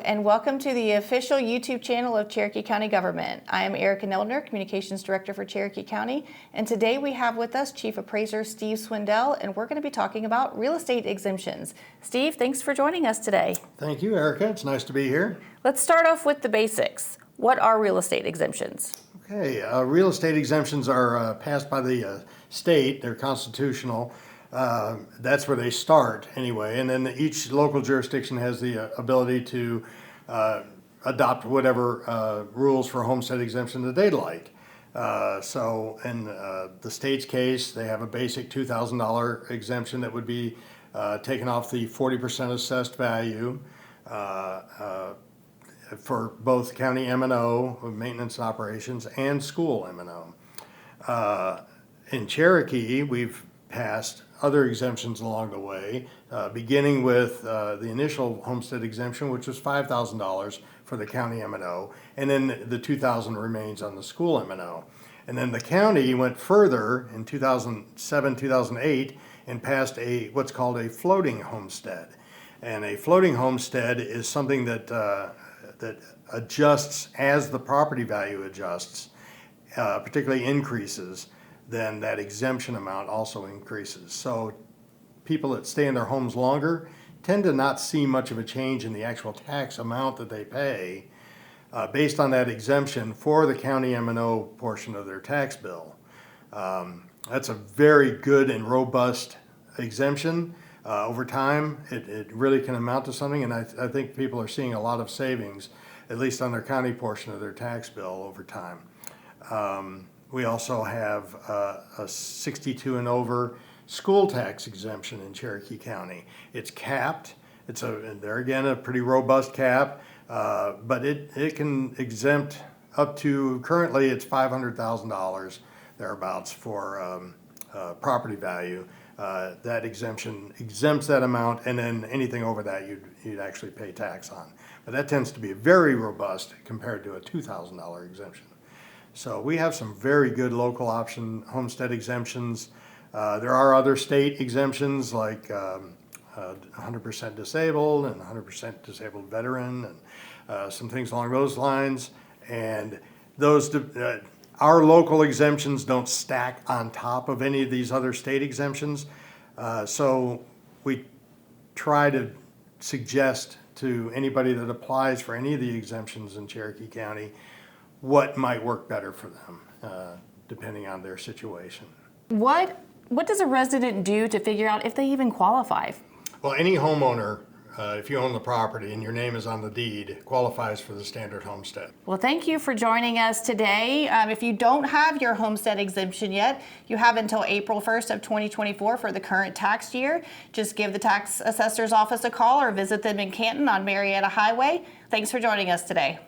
and welcome to the official YouTube channel of Cherokee County Government. I am Erika Neldner, Communications Director for Cherokee County, and today we have with us Chief Appraiser Steve Swindell, and we're going to be talking about real estate exemptions. Steve, thanks for joining us today. Thank you, Erika. It's nice to be here. Let's start off with the basics. What are real estate exemptions? Okay, real estate exemptions are passed by the state. They're constitutional. That's where they start anyway, and then each local jurisdiction has the ability to adopt whatever rules for homestead exemption that they'd like. So in the state's case, they have a basic $2,000 exemption that would be taken off the 40% assessed value for both county M&O, maintenance and operations, and school M&O. In Cherokee, we've passed other exemptions along the way, beginning with the initial homestead exemption, which was $5,000 for the county M&O, and then the $2,000 remains on the school M&O. And then the county went further in 2007, 2008, and passed what's called a floating homestead. And a floating homestead is something that that adjusts as the property value adjusts, particularly increases. Then that exemption amount also increases. So people that stay in their homes longer tend to not see much of a change in the actual tax amount that they pay based on that exemption for the county M&O portion of their tax bill. That's a very good and robust exemption. Over time, it really can amount to something, and I think people are seeing a lot of savings, at least on their county portion of their tax bill over time. We also have a 62 and over school tax exemption in Cherokee County. It's capped. There again, a pretty robust cap, but it can exempt up to, currently it's $500,000 thereabouts for property value. That exemption exempts that amount, and then anything over that you'd actually pay tax on. But that tends to be very robust compared to a $2,000 exemption. So we have some very good local option homestead exemptions. There are other state exemptions like 100% disabled and 100% disabled veteran and some things along those lines. And those our local exemptions don't stack on top of any of these other state exemptions. So we try to suggest to anybody that applies for any of the exemptions in Cherokee County what might work better for them, depending on their situation. What does a resident do to figure out if they even qualify? Well, any homeowner, if you own the property and your name is on the deed, qualifies for the standard homestead. Well, thank you for joining us today. If you don't have your homestead exemption yet, you have until April 1st of 2024 for the current tax year. Just give the tax assessor's office a call or visit them in Canton on Marietta Highway. Thanks for joining us today.